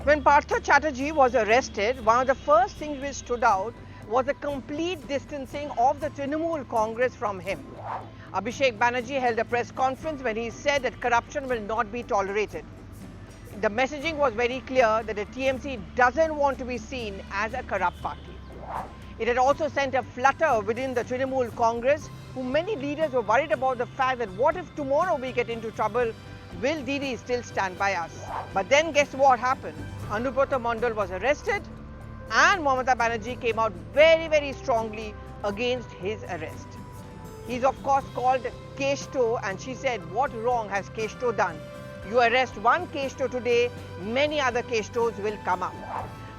When Partha Chatterjee was arrested, one of the first things which stood out was the complete distancing of the Trinamool Congress from him. Abhishek Banerjee held a press conference when he said that corruption will not be tolerated. The messaging was very clear that the TMC doesn't want to be seen as a corrupt party. It had also sent a flutter within the Trinamool Congress, who many leaders were worried about the fact that what if tomorrow we get into trouble, will Didi still stand by us? But then guess what happened? Anubrata Mondal was arrested and Mamata Banerjee came out very strongly against his arrest. He's of course called Keshto and she said, what wrong has Keshto done? You arrest one Keshto today, many other Keshtos will come up.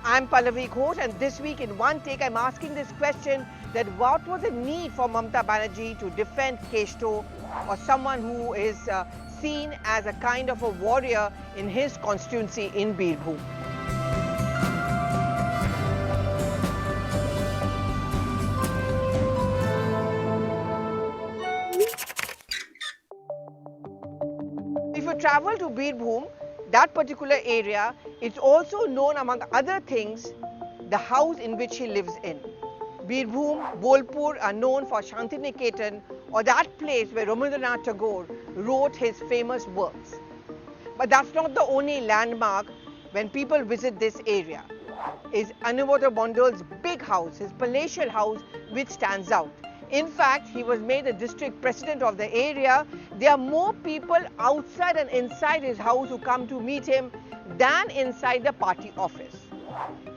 I'm Pallavi Ghosh and this week in One Take I'm asking this question that what was the need for Mamata Banerjee to defend Keshto or someone who is seen as a kind of a warrior in his constituency in Birbhum. If you travel to Birbhum, that particular area, it's also known among other things, the house in which he lives in. Birbhum, Bolpur are known for Shantiniketan or that place where Rabindranath Tagore wrote his famous works. But that's not the only landmark when people visit this area. It's Anubrata Mondal's big house, his palatial house, which stands out. In fact, he was made the district president of the area. There are more people outside and inside his house who come to meet him than inside the party office.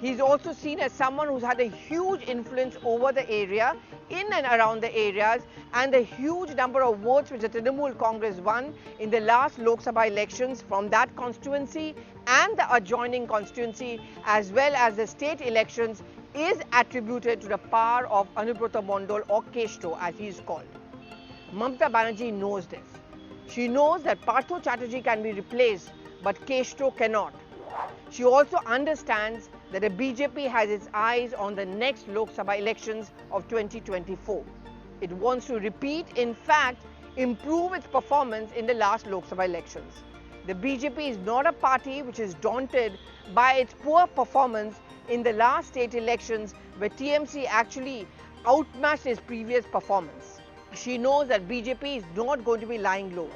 He's also seen as someone who's had a huge influence over the area, in and around the areas, and the huge number of votes which the Trinamool Congress won in the last Lok Sabha elections from that constituency and the adjoining constituency, as well as the state elections, is attributed to the power of Anubrata Mondal or Keshto as he is called. Mamata Banerjee knows this. She knows that Partha Chatterjee can be replaced, but Keshto cannot. She also understands that the BJP has its eyes on the next Lok Sabha elections of 2024. It wants to repeat, in fact, improve its performance in the last Lok Sabha elections. The BJP is not a party which is daunted by its poor performance in the last state elections where TMC actually outmatched its previous performance. She knows that BJP is not going to be lying low.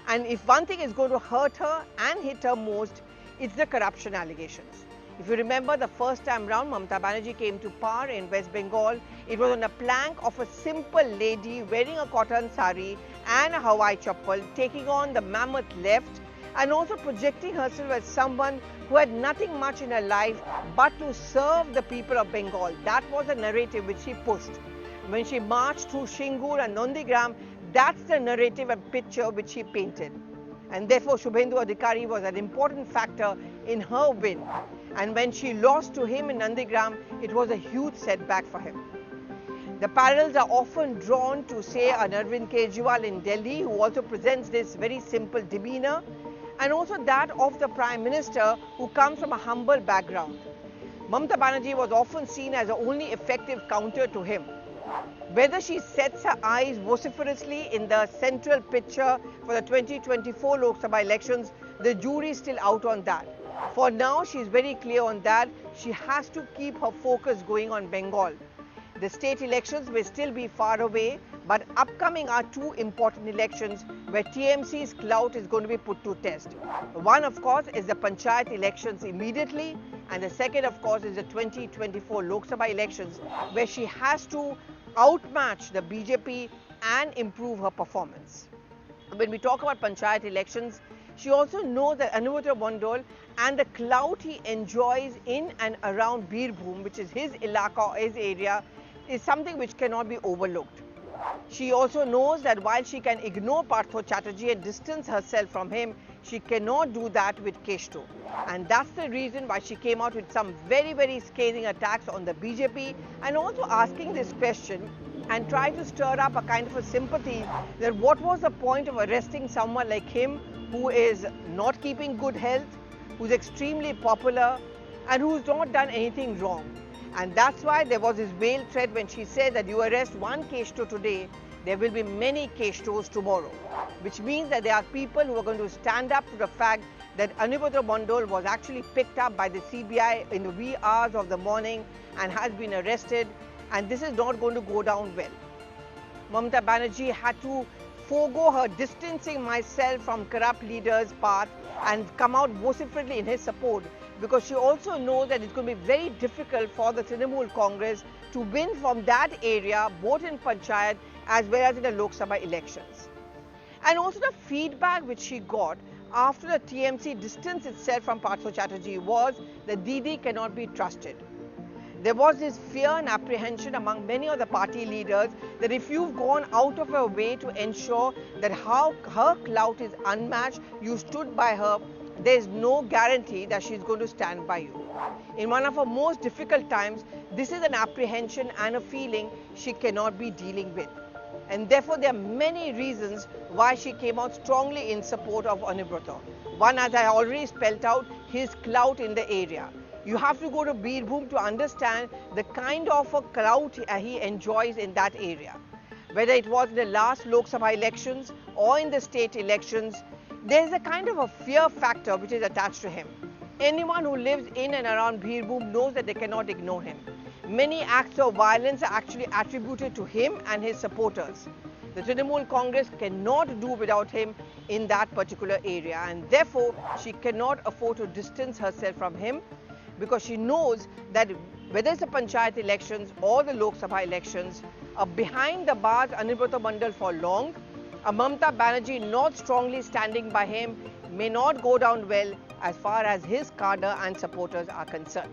And if one thing is going to hurt her and hit her most, it's the corruption allegations. If you remember the first time round, Mamata Banerjee came to power in West Bengal. It was on a plank of a simple lady wearing a cotton sari and a Hawaii chappal, taking on the mammoth left and also projecting herself as someone who had nothing much in her life but to serve the people of Bengal. That was the narrative which she pushed. When she marched through Shingur and Nandigram, that's the narrative and picture which she painted. And therefore, Shubhendu Adhikari was an important factor in her win. And when she lost to him in Nandigram, it was a huge setback for him. The parallels are often drawn to, say, an Arvind Kejriwal in Delhi, who also presents this very simple demeanor, and also that of the Prime Minister, who comes from a humble background. Mamata Banerjee was often seen as the only effective counter to him. Whether she sets her eyes vociferously in the central picture for the 2024 Lok Sabha elections, the jury is still out on that. For now, she is very clear on that. She has to keep her focus going on Bengal. The state elections may still be far away, but upcoming are two important elections where TMC's clout is going to be put to test. One, of course, is the Panchayat elections immediately, and the second, of course, is the 2024 Lok Sabha elections, where she has to outmatch the BJP and improve her performance. When we talk about Panchayat elections, she also knows that Anubrata Mondal and the clout he enjoys in and around Birbhum, which is his ilaka, his area, is something which cannot be overlooked. She also knows that while she can ignore Partha Chatterjee and distance herself from him, she cannot do that with Keshto. And that's the reason why she came out with some very scathing attacks on the BJP and also asking this question and try to stir up a kind of a sympathy that what was the point of arresting someone like him who is not keeping good health, who's extremely popular and who's not done anything wrong. And that's why there was this veiled threat when she said that you arrest one Keshto today, there will be many Keshtos tomorrow. Which means that there are people who are going to stand up to the fact that Anubrata Mondal was actually picked up by the CBI in the wee hours of the morning and has been arrested, and this is not going to go down well. Mamata Banerjee had to forego her distancing myself from corrupt leaders' path and come out vociferously in his support, because she also knows that it's going to be very difficult for the Trinamool Congress to win from that area, both in Panchayat as well as in the Lok Sabha elections. And also the feedback which she got after the TMC distanced itself from Partha Chatterjee was that Didi cannot be trusted. There was this fear and apprehension among many of the party leaders that if you've gone out of your way to ensure that her clout is unmatched, you stood by her, there is no guarantee that she's going to stand by you. In one of her most difficult times, this is an apprehension and a feeling she cannot be dealing with. And therefore, there are many reasons why she came out strongly in support of Anubrata. One, as I already spelled out, his clout in the area. You have to go to Birbhum to understand the kind of a clout he enjoys in that area. Whether it was in the last Lok Sabha elections or in the state elections, there is a kind of a fear factor which is attached to him. Anyone who lives in and around Birbhum knows that they cannot ignore him. Many acts of violence are actually attributed to him and his supporters. The Trinamool Congress cannot do without him in that particular area, and therefore she cannot afford to distance herself from him, because she knows that whether it's the Panchayat elections or the Lok Sabha elections, behind the bars Anubrata Mondal for long, Mamata Banerjee not strongly standing by him may not go down well as far as his cadre and supporters are concerned.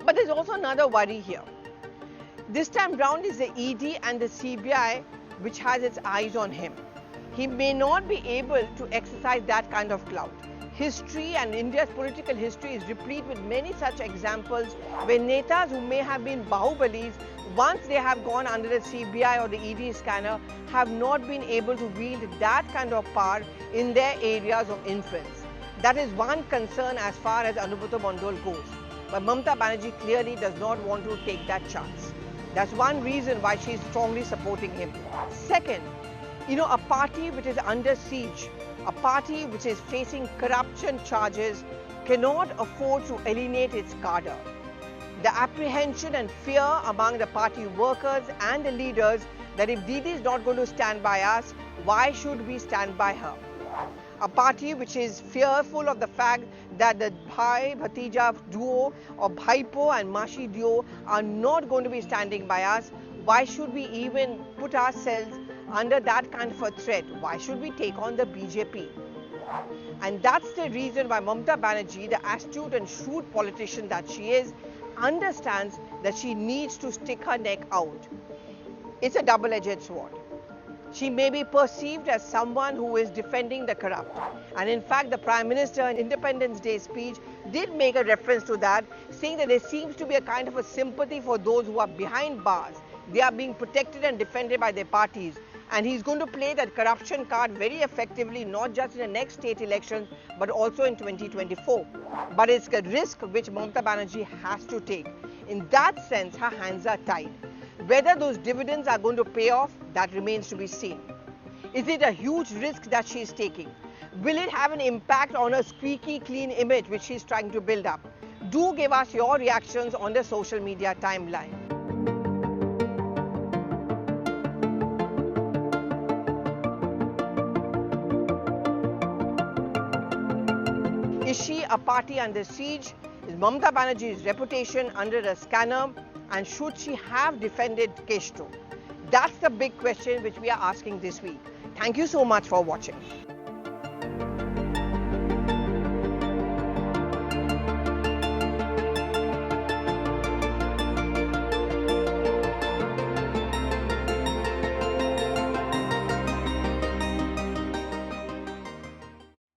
But there's also another worry here. This time round is the ED and the CBI which has its eyes on him. He may not be able to exercise that kind of clout. History and India's political history is replete with many such examples where netas who may have been Bahubalis, once they have gone under the CBI or the ED scanner, have not been able to wield that kind of power in their areas of influence. That is one concern as far as Anubrata Mondal goes. But Mamata Banerjee clearly does not want to take that chance. That's one reason why she is strongly supporting him. Second, a party which is under siege, a party which is facing corruption charges, cannot afford to alienate its cadre. The apprehension and fear among the party workers and the leaders that if Didi is not going to stand by us, why should we stand by her? A party which is fearful of the fact that the Bhai-Bhatija duo or Bhaipo and Mashi duo are not going to be standing by us, why should we even put ourselves under that kind of a threat? Why should we take on the BJP? And that's the reason why Mamata Banerjee, the astute and shrewd politician that she is, understands that she needs to stick her neck out. It's a double-edged sword. She may be perceived as someone who is defending the corrupt. And in fact, the Prime Minister in Independence Day speech did make a reference to that, saying that there seems to be a kind of a sympathy for those who are behind bars. They are being protected and defended by their parties. And he's going to play that corruption card very effectively, not just in the next state elections, but also in 2024. But it's a risk which Mamata Banerjee has to take. In that sense, her hands are tied. Whether those dividends are going to pay off, that remains to be seen. Is it a huge risk that she is taking? Will it have an impact on her squeaky clean image which she is trying to build up? Do give us your reactions on the social media timeline. Is she a party under siege? Is Mamata Banerjee's reputation under a scanner? And should she have defended Keshto? That's the big question which we are asking this week. Thank you so much for watching.